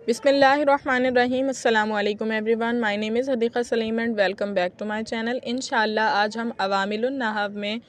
बिस्मिल्लाहिर्रहमानिर्रहीम। अस्सलामु अलैकुम everyone. My name is Hadiqa Saleem and welcome back to my channel. इंशाअल्लाह आज हम अवामिलुन नहव में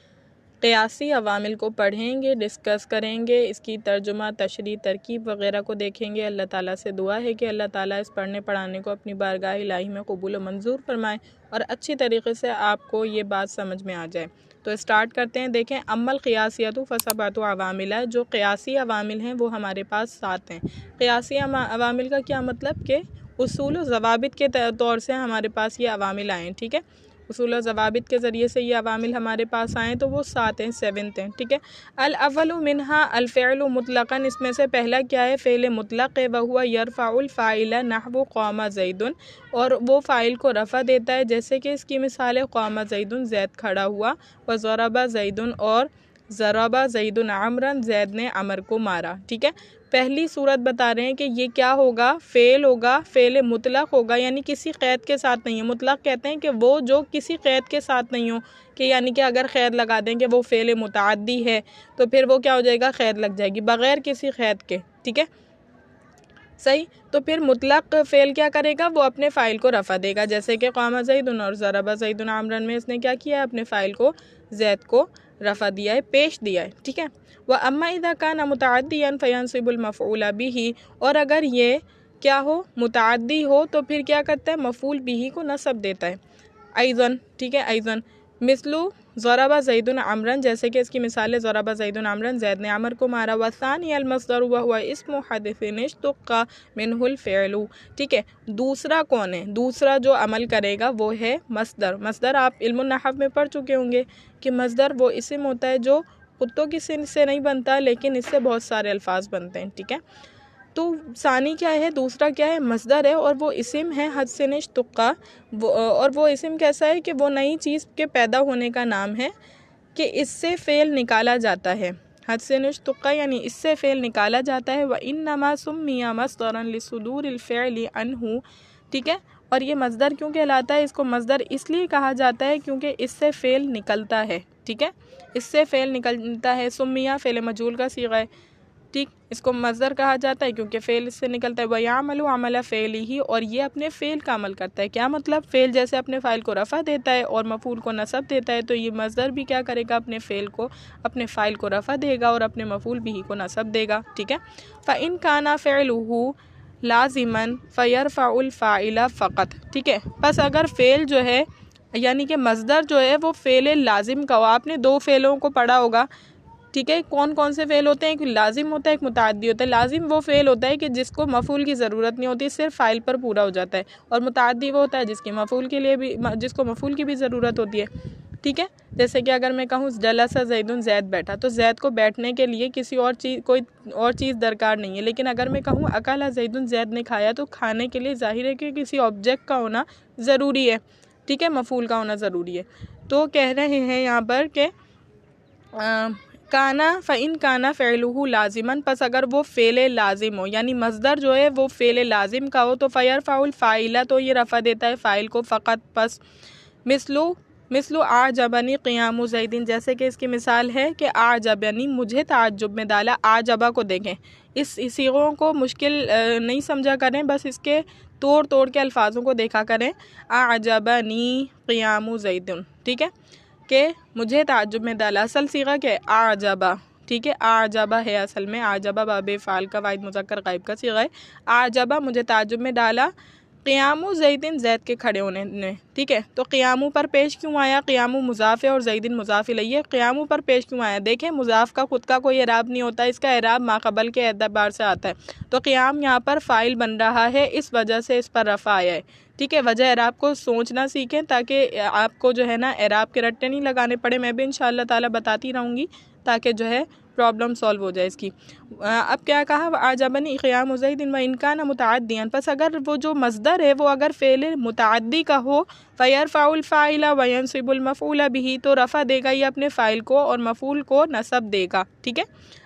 क़ियासी अवामिल को पढ़ेंगे, डिस्कस करेंगे, इसकी तर्जुमा, तशरीह, तरकीब वगैरह को देखेंगे। अल्लाह ताला से दुआ है कि अल्लाह ताला इस पढ़ने पढ़ाने को अपनी बारगाह इलाही में कबूल व मंजूर फरमाए और अच्छी तरीके से आपको ये बात समझ में आ जाए। तो स्टार्ट करते हैं। देखें, अम्मल क़ियासियतु फ़सबातु अवामिला, जो क़ियासी अवामिल हैं वो हमारे पास 7 हैं। क़ियासी अवामिल का क्या मतलब कि उसूल व ज़वाबित के तौर से हमारे पास ये अवामिल आएँ। ठीक है, उसूल व ज़वाबित के ज़रिए से ये अवामिल हमारे पास आएँ तो वो 7 हैं, 7th हैं। ठीक है, अल अव्वलु मिन्हा अल फ़िअलु मुतलक़न, इसमें से पहला क्या है? फ़ेल मुतलक़ है, वहुवा यरफ़उल फ़ाइला नहवु क़ामा ज़ैदुन, और वो फ़ाइल को रफ़ा देता है। जैसे कि इसकी मिसाल है क़ामा ज़ैदुन, ज़ैद खड़ा हुआ, व ज़रबा ज़ैदुन, और ज़रबा ज़ैदुन अमरन, ज़ैद ने अमर को मारा। ठीक है, पहली सूरत बता रहे हैं कि ये क्या होगा? फ़ेल होगा, फ़ेल मुतलक़ होगा, यानी किसी क़ैद के साथ नहीं है। मुतलक़ कहते हैं कि वो जो किसी क़ैद के साथ नहीं हो, कि यानी कि अगर क़ैद लगा दें कि वो फ़ेल मुतअद्दी है तो फिर वो क्या हो जाएगा? क़ैद लग जाएगी बग़ैर किसी क़ैद के। ठीक है, सही। तो फिर मुतलक़ फ़ेल क्या करेगा? वो अपने फ़ाइल को रफ़ा देगा। जैसे कि क़ामा ज़ैदुन और ज़रबा ज़ैदुन अमरन में इसने क्या किया है? अपने फ़ाइल को, ज़ैद को रफ़ा दिया है, पेश दिया है। ठीक है, व अम्मा इज़ा कान मुतअद्दियन फ़यंसिबुल मफ़ऊल बिही, और अगर ये क्या हो? मुतअद्दी हो तो फिर क्या करता है? मफ़ऊल बिही को नस्ब देता है। अइज़न, ठीक है, अइज़न मिसलु ज़रबा ज़ैदुन अमरन, जैसे कि इसकी मिसाल है ज़रबा ज़ैदुन अमरन, ज़ैद ने अमर को मारा। वसानी अल मस्दर वहुवा इस्मु हदसिन इश्तक़ा मिनहुल फ़िअलु। ठीक है, दूसरा कौन है? दूसरा जो अमल करेगा वो है मस्दर। मस्दर आप इल्मुन नहव में पढ़ चुके होंगे कि मस्दर वो इस्म होता है जो कुत्तों की सिन से नहीं बनता, लेकिन इससे बहुत सारे अल्फाज बनते हैं। ठीक है, तो सानी क्या है? दूसरा क्या है? मस्दर है, और वो इस्म है हदसिन इश्तक़ा। और वो इस्म कैसा है कि वो नई चीज़ के पैदा होने का नाम है कि इससे फ़ेल निकाला जाता है। हदसिन इश्तक़ा यानी इससे फ़ेल निकाला जाता है। व इन्नमा सुम्मिया मस्दरन लिसुदूरिल फ़िअलि अन्हु। ठीक है, और ये मस्दर क्यों कहलाता है? इसको मस्दर इसलिए कहा जाता है क्योंकि इससे फ़ेल निकलता है। ठीक है, इससे फ़ेल निकलता है। सुम्मिया फ़ेल मजूल का सीगा है। ठीक, इसको मस्दर कहा जाता है क्योंकि फ़ेल इससे निकलता है। वयामलु अमला फ़ेलिही, और ये अपने फ़ेल का अमल करता है। क्या मतलब? फ़ेल जैसे अपने फ़ाइल को रफ़ा देता है और मफ़ूल को नसब देता है, तो ये मस्दर भी क्या करेगा? अपने फ़ेल को, अपने फ़ाइल को रफ़ा देगा और अपने मफ़ूल बिही को नसब देगा। ठीक है, फ़इन काना फ़िअलुहु लाज़िमन फ़यरफ़उल फ़ाइला फ़क़त। ठीक है, बस अगर फ़ेल जो है यानी कि मस्दर जो है वो फ़ेल लाजिम का हो। आपने 2 फ़ेलों को पढ़ा होगा। ठीक है, कौन कौन से फ़ेल होते हैं? एक लाजिम होता है, एक मुतअद्दी होता है। लाजिम वो फ़ेल होता है कि जिसको मफ़ूल की ज़रूरत नहीं होती, सिर्फ फ़ाइल पर पूरा हो जाता है, और मुतअद्दी वो होता है जिसकी मफ़ूल के लिए भी, जिसको मफ़ूल की भी ज़रूरत होती है। ठीक है, जैसे कि अगर मैं कहूँ जलसा ज़ैदुन, ज़ैद बैठा, तो ज़ैद को बैठने के लिए किसी और चीज़, कोई और चीज़ दरकार नहीं है। लेकिन अगर मैं कहूँ अकला ज़ैदुन, ज़ैद ने खाया, तो खाने के लिए ज़ाहिर है कि किसी ऑब्जेक्ट का होना ज़रूरी है। ठीक है, मफ़ूल का होना ज़रूरी है। तो कह रहे हैं यहाँ पर कि काना फ़इन काना फ़िअलुहु लाज़िमन, पस अगर वो फ़ेल लाजिम हो, यानी मस्दर जो है वो फ़ेल लाजिम का हो, तो फ़यरफ़उल फ़ाइला, तो ये रफ़ा देता है फ़ाइल को फ़क़त बस। मिसलु आजबनी क़ियामु ज़ैदिन, जैसे कि इसकी मिसाल है कि आजबनी, मुझे ताज्जुब में डाला। आजबा को देखें, इस सीगों को मुश्किल नहीं समझा करें, बस इसके तोड़ तोड़ के अल्फाजों को देखा करें। आजबनी क़ियामु ज़ैदिन, ठीक है, कि मुझे ताज्जुब में डाला। असल सीगा क्या है? आजबा। ठीक है, आजबा है असल में। आजबा बाबे फ़ाल का वाहिद मुज़क्कर गायब का सीगा है। आजबा, मुझे ताज्जुब में डाला क़ियामु ज़ैदिन, ज़ैद के खड़े होने ने। ठीक है, तो क़ियामु पर पेश क्यों आया? क़ियामु मुज़ाफ़ है और ज़ैदिन मुज़ाफ़ इलैहि है। क़ियामु पर पेश क्यों आया? देखें, मुज़ाफ़ का खुद का कोई एराब नहीं होता, इसका एराब माक़बल के एतबार से आता है। तो क़ियाम यहाँ पर फ़ाइल बन रहा है, इस वजह से इस पर रफ़ा आया है। ठीक है, वजह एराब को सोचना सीखें ताकि आपको जो है ना एराब के रट्टे नहीं लगाने पड़े। मैं भी इंशाअल्लाह ताला बताती रहूँगी ताकि जो है प्रॉब्लम सॉल्व हो जाए इसकी। अब क्या कहा? आजबनी क़ियामु ज़ैदिन व इन काना मुतअद्दियन, बस अगर वो जो मस्दर है वो अगर फ़ेल मुतअद्दी का हो, फ़यरफ़उल फ़ाइला व यंसिबुल मफ़ऊल बिही, तो रफ़ा देगा ये अपने फ़ाइल को और मफ़ऊल को नसब देगा। ठीक है,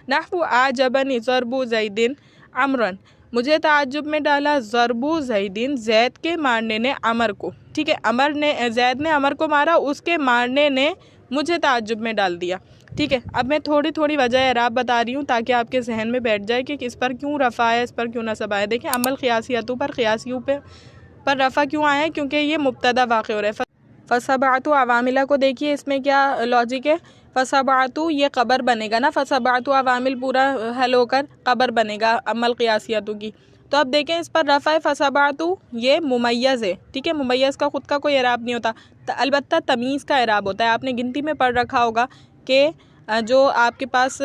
नहवु आजबनी ज़रबु ज़ैदिन अमरन, मुझे ताज्जुब में डाला ज़रबु ज़ैदिन, ज़ैद के मारने ने अमर को। ठीक है, ज़ैद ने अमर को मारा, उसके मारने ने मुझे ताज्जुब में डाल दिया। ठीक है। अब मैं थोड़ी थोड़ी वजह एराब बता रही हूँ ताकि आपके जहन में बैठ जाए कि इस पर क्यों रफ़ा है, इस पर क्यों नसब आया। देखिए अमल क़ियासियतु पर क़ियासियों पर रफ़ा क्यों आया है, क्योंकि ये मुब्तदा वाक़ हो रहा है। फ़सबातु अवामिला को देखिए, इसमें क्या लॉजिक है। फ़सबातु ये ख़बर बनेगा ना, फ़सबातु अवामिल पूरा हल होकर ख़बर बनेगा अमल क़ियासियतु की। तो अब देखें इस पर रफ़ा है फ़सबातु, ये मुमय्यज़ है, ठीक है। मुमय्यज़ का ख़ुद का कोई एराब नहीं होता, अलबत्ता तमीज़ का एराब होता है। आपने गिनती में पढ़ रखा होगा कि जो आपके पास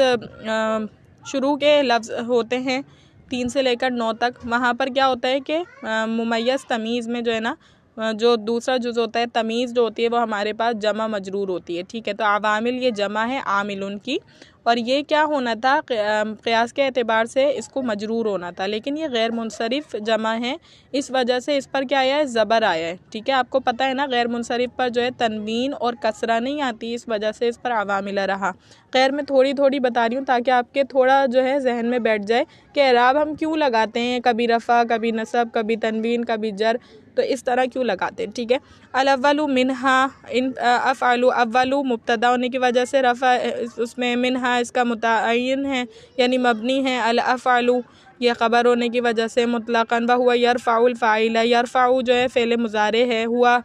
शुरू के लफ्ज़ होते हैं 3 से लेकर 9 तक, वहाँ पर क्या होता है कि मुमय्यज़ तमीज़ में जो है ना, जो दूसरा जुज़ होता है तमीज़ जो होती है वो हमारे पास जमा मजरूर होती है, ठीक है। तो अवामिल ये जमा है आमिलुन की, और ये क्या होना था, क़ियास के एतबार से इसको मजरूर होना था, लेकिन ये गैर मुनसरिफ जमा है, इस वजह से इस पर क्या आया है, ज़बर आया है, ठीक है। आपको पता है ना गैर मुनसरिफ पर जो है तनवीन और कसरा नहीं आती, इस वजह से इस पर अवामिला रहा। खैर मैं थोड़ी थोड़ी बता रही हूँ ताकि आपके थोड़ा जो है जहन में बैठ जाए कि एराब हम क्यों लगाते हैं, कभी रफ़ा, कभी नसब, कभी तनवीन, कभी जर, तो इस तरह क्यों लगाते हैं, ठीक है। अल-अव्वलु मिनहा, इन अफ़अलु, अव्वलु मुब्तदा होने की वजह से रफ़ा उसमें, मिनहा इसका मुतअय्यन है यानी मबनी है, अल-अफ़अलु ये ख़बर होने की वजह से मुतलक़न, व हुआ यरफ़उल फ़ाइल, यरफ़उ जो है फ़ेल मुज़ारे है, हुआ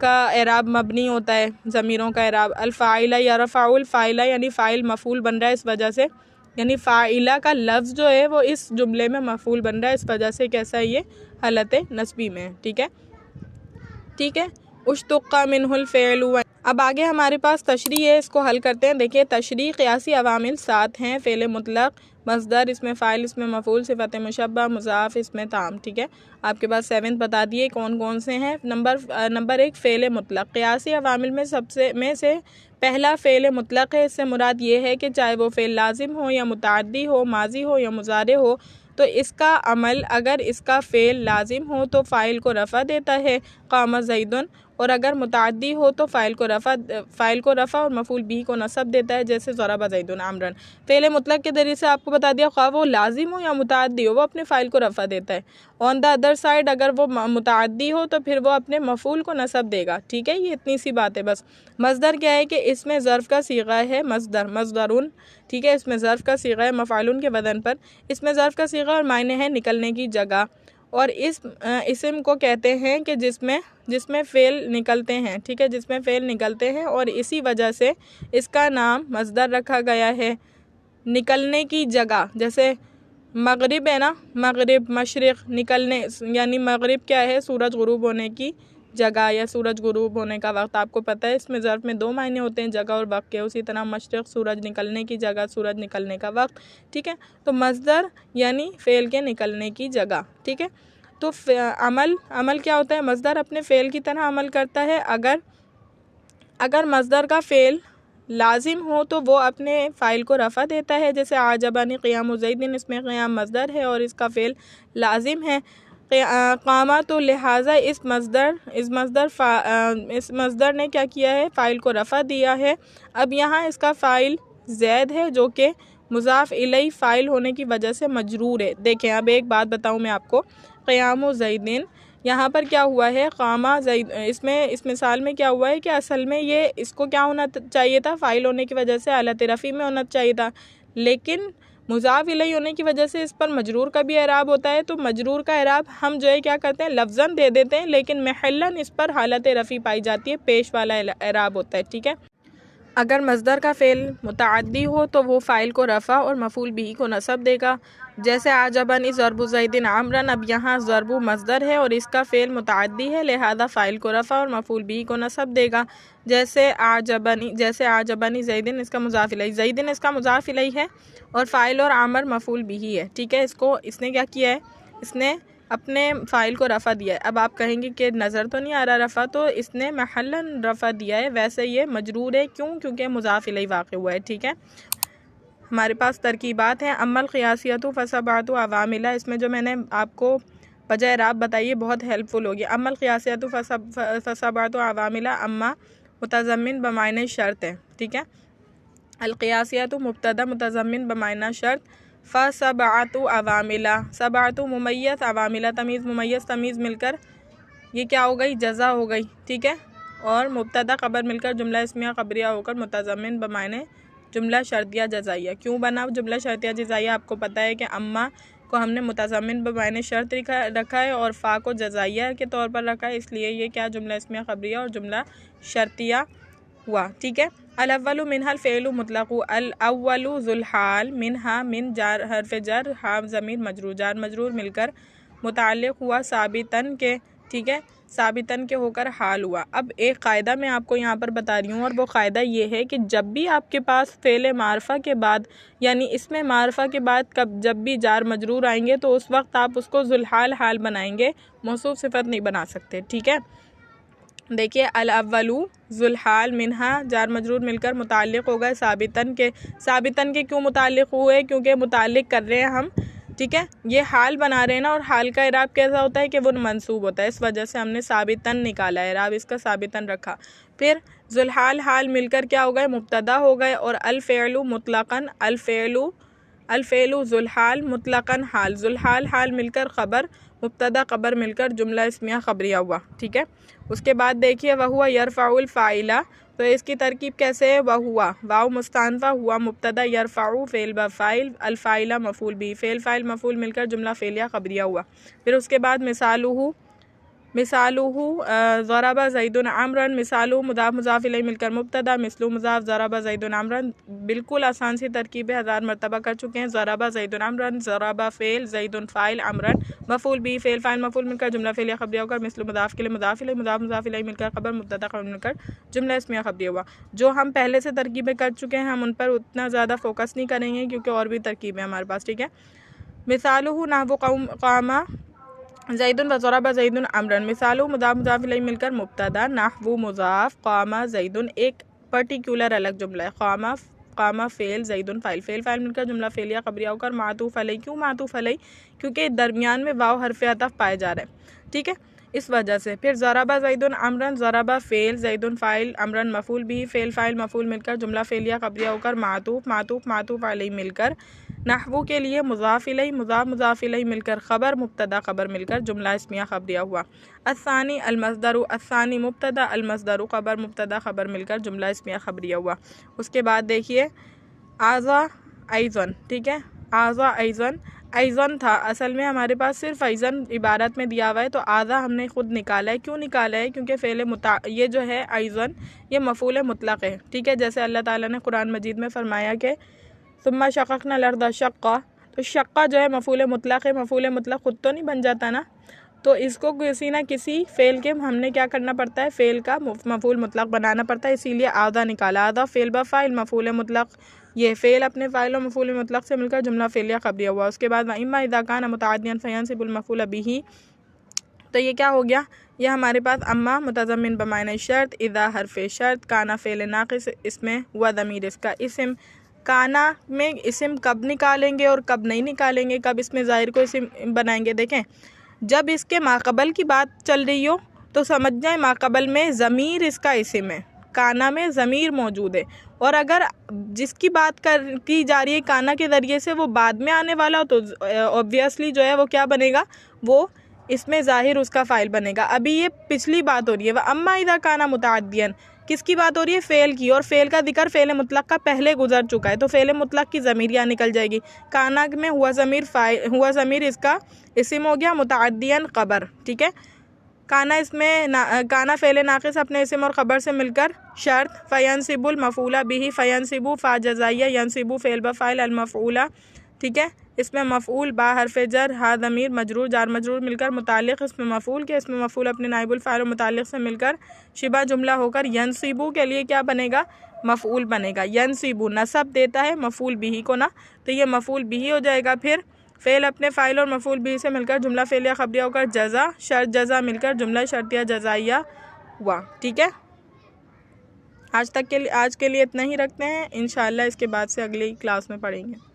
का एराब मबनी होता है, ज़मीरों का एराब, अल-फ़ाइल यरफ़उल फ़ाइल यानी फ़ाइल मफ़ूल बन रहा है, इस वजह से यानी फ़ाइला का लफ्ज़ जो है वो इस जुमले में मफ़ूल बन रहा है, इस वजह से कैसा है ये हालत नस्बी में है, ठीक है, ठीक है। उश्तुक़्क़ा मिन्हुल फ़ेलु। अब आगे हमारे पास तशरीह है, इसको हल करते हैं। देखिए तशरीह क़ियासी अवामिल 7 हैं, फ़ेल मुतलक़, मसदर, इसमें फ़ाइल, इसमें मफ़ूल, सिफ़त मुशब्बह, मुज़ाफ़, इसमें ताम, ठीक है। आपके पास 7 बता दिए कौन कौन से हैं। Number 1 fail मुतलक़। क़ियासी अवामिल में से पहला फ़ेल मुतलक़ है। इससे मुराद ये है कि चाहे वो फ़ेल लाजिम हो या मुतअद्दी हो, माजी हो या मुज़ारे हो, तो इसका अमल अगर इसका फ़ेल लाजिम हो तो फ़ाइल को रफ़ा देता है, क़ामा ज़ैदुन, और अगर मुतअद्दी हो तो फ़ाइल को रफ़ा और मफ़ूल बिही को नसब देता है, जैसे ज़रबा ज़ैदुन आमरन। फ़ेल मुतलक़ के ज़रिए से आपको बता दिया, ख़्वाह वो लाजिम हो या मुतअद्दी हो, वो अपने फ़ाइल को रफ़ा देता है। ऑन द अदर साइड अगर वो मुतअद्दी हो तो फिर वो अपने मफ़ूल को नसब देगा, ठीक है। ये इतनी सी बात है बस। मसदर क्या है कि इसमें ज़र्फ़ का सीगा है मसदरुन, ठीक है। इसमें ज़र्फ़ का सीगा है मफ़अलुन के वज़न पर, इसमें ज़र्फ़ का सीगा और मायने है निकलने की जगह, और इस इस्म को कहते हैं कि जिसमें फ़ेल निकलते हैं, ठीक है, जिसमें फ़ेल निकलते हैं, और इसी वजह से इसका नाम मसदर रखा गया है। निकलने की जगह जैसे मगरिब है ना, मगरिब, मशरिक़, निकलने यानी मगरिब क्या है, सूरज गुरूब होने की जगह या सूरज गुरूब होने का वक्त। आपको पता है इसमें ज़र्फ़ में 2 मायने होते हैं, जगह और वक्त के। उसी तरह मशरिक़ सूरज निकलने की जगह, सूरज निकलने का वक्त, ठीक है। तो मसदर यानी फ़ेल के निकलने की जगह, ठीक है। तो अमल क्या होता है, मसदर अपने फ़ेल की तरह अमल करता है। अगर मसदर का फ़ेल लाजिम हो तो वो अपने फ़ाइल को रफ़ा देता है, जैसे आजबानी क़ियामु ज़ैदिन, इसमें क़ियाम मसदर है और इसका फ़ेल लाजिम है। क़ामा, तो लिहाजा इस मसदर ने क्या किया है, फ़ाइल को रफ़ा दिया है। अब यहाँ इसका फ़ाइल ज़ैद है जो कि मुज़ाफ़ इलैहि फ़ाइल होने की वजह से मजरूर है। देखें अब एक बात बताऊँ मैं आपको, क़ियामु ज़ैदिन यहाँ पर क्या हुआ है, क़ामा ज़ैद, इसमें इस मिसाल में क्या हुआ है कि असल में ये इसको क्या होना चाहिए था, फ़ाइल होने की वजह से हालत रफ़ी में होना चाहिए था, लेकिन मुज़ाफ़ इलैहि होने की वजह से इस पर मजरूर का भी एराब होता है। तो मजरूर का एराब हम जो है क्या करते हैं, लफ्ज़न दे देते हैं, लेकिन महल्लन इस पर हालत रफ़ी पाई जाती है, पेश वाला एराब होता है, ठीक है। अगर मसदर का फ़ेल मुतअद्दी हो तो वो फ़ाइल को रफ़ा और मफ़ूल बिही को नसब देगा, जैसे आजबनी ज़रबु ज़ैदिन आमरन। अब यहाँ ज़रबु मसदर है और इसका फ़ेल मुतअद्दी है, लिहाजा फ़ाइल को रफ़ा और मफ़ूल बिही को नसब देगा, जैसे आजबनी ज़ैदिन इसका मुज़ाफ़ इलैहि, ज़ैदिन इसका मुज़ाफ़ इलैहि है और फ़ाइल और आमर मफ़ूल बिही है, ठीक है। इसको इसने क्या किया है, इसने अपने फ़ाइल को रफ़ा दिया है। अब आप कहेंगे कि नज़र तो नहीं आ रहा रफ़ा, तो इसने महल्लन रफ़ा दिया है, वैसे ये मजरूर है, क्यों, क्योंकि मुज़ाफ़ इलैहि वाक़ हुआ है, ठीक है। हमारे पास तरकीबात हैं। अमल क़ियासियतु फ़सबातु अवामिला, इसमें जो मैंने आपको वजह एराब बताई है बहुत हेल्पफुल होगी। अमल क़ियासियतु फ़सबातु अवामिला, अम्मा मुतज़म्मिन बमायने शर्त है, ठीक है। अल-क़ियासियतु मुब्तदा मुतज़म्मिन बमायना शर्त, फ़सबातु अवामिला, सबातु मुमय्यज़, अवामिला तमीज़, मुमय्यज़ तमीज़ मिलकर ये क्या हो गई, जज़ा हो गई, ठीक है। और मुब्तदा ख़बर मिलकर जुमला इस्मिया ख़बरिया होकर मुतज़म्मिन बमायने जुमला शर्तिया जज़ाइया। क्यों बना जुमला शर्तिया जज़ाइया? आपको पता है कि अम्मा को हमने मुतज़म्मिन बमाने शर्त रखा है और फ़ा को जज़ाइया के तौर पर रखा है, इसलिए ये क्या जुमला इस्मिया ख़बरिया और जुमला शर्तिया हुआ। ठीक है। अल-अव्वलु मिनहल फ़ेलु मुतलक़ु, अल-अव्वलु ज़ुल-हाल, मिनहा मिन जार हर्फ़ जर, हा ज़मीर मजरूर, जार मजरूर मिलकर मुताल्लिक़ हुआ साबितन के। ठीक है, साबितन के होकर हाल हुआ। अब एक क़ायदा मैं आपको यहाँ पर बता रही हूँ और वो क़ायदा ये है कि जब भी आपके पास फ़ेल मारफ़ा के बाद यानी इसमें मारफ़ा के बाद जब भी जार मजरूर आएंगे तो उस वक्त आप उसको ज़ुल-हाल हाल बनाएंगे, मौसूफ़ सिफ़त नहीं बना सकते। ठीक है, देखिए अल-अव्वलु ज़ुल-हाल मिनहा जार मजरूर मिलकर मुताल्लिक़ हो गए साबितन के। साबितन के क्यों मुताल्लिक़ हुए? क्योंकि मुताल्लिक़ कर रहे हैं हम। ठीक है, ये हाल बना रहे हैं ना, और हाल का इराब कैसा होता है कि वो मंसूब होता है, इस वजह से हमने साबितन निकाला है, इराब इसका साबितन रखा। फिर ज़ुल-हाल हाल मिलकर क्या हो गए? मुब्तदा हो गए। और अल-फ़ेलु मुतलक़न, अल-फ़ेलु ज़ुल-हाल मुतलक़न हाल, ज़ुल-हाल हाल मिलकर ख़बर, मुब्तदा ख़बर मिलकर जुमला इस्मिया ख़बरिया हुआ। ठीक है, उसके बाद देखिए वहुआ यरफ़उल फ़ाइला, तो इसकी तरकीब कैसे है? वहुआ वाव मुस्तानफ़ा, हुआ मुब्तदा, यरफ़उ फ़ेल ब फ़ाइल, अल-फ़ाइला मफ़ूल बी, फ़ेल फ़ाइल मफ़ूल मिलकर जुमला फ़ेलिया ख़बरिया हुआ। फिर उसके बाद मिसालुहु ज़रबा ज़ैदुन अमरन, मिसालुहु मुज़ाफ़ मुज़ाफ़ इलैहि मिलकर मुब्तदा, मिसलु मुज़ाफ़, ज़रबा ज़ैदुन अमरन। बिल्कुल आसान सी तरकीब है, 1000 मरतबा कर चुके हैं। ज़रबा ज़ैदुन अमरन, ज़रबा फ़ेल, ज़ैदुन फ़ाइल, अमरन मफ़ूल बी, फ़ेल फ़ाइल मफ़ूल मिलकर जुमला फ़ेलिया ख़बरिया होकर मिसलु मुज़ाफ़ के लिए मुज़ाफ़ इलैहि, मुज़ाफ़ मुज़ाफ़ इलैहि मिलकर ख़बर, मुब्तदा ख़बर मिलकर जुमला इस्मिया ख़बरिया हुआ। जो हम पहले से तरकीबें कर चुके हैं हम उन पर उतना ज़्यादा फोकस नहीं करेंगे क्योंकि और भी तरकीबें हमारे पास। ठीक है, मिसालुहु नहवु क़ामा ज़ैदुन व ज़रबा ज़ैदुन अमरन, मिसालु मुज़ाफ़ मुज़ाफ़ इलैहि मिलकर मुब्तदा, नहवु मुज़ाफ़, क़ामा ज़ैदुन एक पर्टिकुलर अलग जुमला है, क़ामा फ़ेल, ज़ैदुन फ़ाइल, फ़ेल फ़ाइल मिलकर जुमला फ़ेलिया ख़बरिया होकर मातूफ़ अलैहि। क्यों मातूफ़ अलैहि? क्योंकि दरमियान में वाव हर्फ़ अतफ़ पाए जा रहे हैं। ठीक है, इस वजह से। फिर ज़रबा ज़ैदुन अमरन, ज़रबा फ़ेल, ज़ैदुन फ़ाइल, अमरन मफ़ूल भी, फ़ेल फ़ाइल मफ़ूल मिलकर जुमला फ़ेलिया ख़बरिया होकर मातूफ़ अलैहि मिलकर नहवु के लिए मुज़ाफ़ इलैहि, मुज़ाफ़ मुज़ाफ़ इलैहि मिलकर ख़बर, मुब्तदा ख़बर मिलकर जुमला इस्मिया ख़बरिया हुआ। अस्सानी अल-मस्दरु, अस्सानी मुब्तदा, अल-मस्दरु ख़बर, मुब्तदा ख़बर मिलकर जुमला इस्मिया ख़बरिया हुआ। उसके बाद देखिए आज़ा ऐज़न। ठीक है, आज़ा ऐज़न, ऐज़न था, असल में हमारे पास सिर्फ ऐज़न इबारत में दिया हुआ है, तो आज़ा हमने ख़ुद निकाला है। क्यों निकाला है? क्योंकि फ़ेल ये जो है ऐज़न ये मफ़ूल मुतलक़ है। ठीक है, जैसे अल्लाह ताला ने कुरान मजीद में फ़रमाया कि सुम्मा शक़क़ना अर्ज़ शक़्क़ा, तो शक़्क़ा जो है मफ़ूल मुतलक़ है, मफ़ूल मुतलक़ खुद तो नहीं बन जाता ना, तो इसको किसी ना किसी फ़ेल के हमने क्या करना पड़ता है? फ़ेल का मफ़ूल मुतलक़ बनाना पड़ता है, इसीलिए आधा निकाला। आधा फ़ेल ब फ़ाइल मफ़ूल मुतलक़, ये फ़ेल अपने फ़ाइल और मफ़ूल मुतलक़ से मिलकर जुमला फ़ेलिया ख़बरिया हुआ। उसके बाद इम्मा इज़ा कान मुतअद्दियन फ़यंसिबुल मफ़ूल बिही, तो ये क्या हो गया? ये हमारे पास अम्मा मुतज़म्मिन बमाने शर्त, इज़ा हर्फ़ शर्त, काना फ़ेल नाक़िस, इसमें हुआ ज़मीर इसका इस्म। काना में इस्म कब निकालेंगे और कब नहीं निकालेंगे, कब इसमें ज़ाहिर को इस्म बनाएंगे? देखें, जब इसके माक़बल की बात चल रही हो तो समझ जाए माक़बल में ज़मीर इसका इस्म है, काना में ज़मीर मौजूद है, और अगर जिसकी बात की जा रही है काना के ज़रिए से वो बाद में आने वाला हो तो ऑब्वियसली जो है वो क्या बनेगा? वो इसमें ज़ाहिर उसका फ़ाइल बनेगा। अभी ये पिछली बात हो रही है, वह अम्मा इज़ा काना मुतअद्दियन, किसकी बात हो रही है? फ़ेल की, और फ़ेल का जिक्र फ़ेल मुतलक़ का पहले गुजर चुका है, तो फ़ेल मुतलक़ की ज़मीर यहाँ निकल जाएगी। काना में हुआ ज़मीर इसका इस्म हो गया, मुतअद्दियन ख़बर। ठीक है, काना इसमें काना फ़ेल नाक़िस अपने इस्म और ख़बर से मिलकर शर्त, फ़यंसिबुल मफ़ूला बिही, फ़यंसिबु फ़ा जज़ाइया, यंसिबु फ़ेल ब फ़ाइल अल-मफ़ऊला। ठीक है, इसमें मफ़ऊल बा हर्फ़ जर, हा ज़मीर मजरूर, जार मजरूर मिलकर मुताल्लिक़ इसमें मफ़ऊल के, इसमें मफ़ऊल अपने नाइबुल फ़ाइल और मुताल्लिक़ से मिलकर शिबा जुमला होकर यंसिबु के लिए क्या बनेगा? मफ़ऊल बनेगा। यंसिबु नसब देता है मफ़ऊल बिही को ना, तो ये मफ़ऊल बिही हो जाएगा। फिर फ़ेल अपने फ़ाइल और मफ़ऊल बिही से मिलकर जुमला फ़ेलिया ख़बरिया होकर जज़ा, शर्त जज़ा मिलकर जुमला शर्तिया जज़ाइया हुआ। ठीक है, आज के लिए इतना ही रखते हैं, इंशाअल्लाह इसके बाद से अगली क्लास में पढ़ेंगे।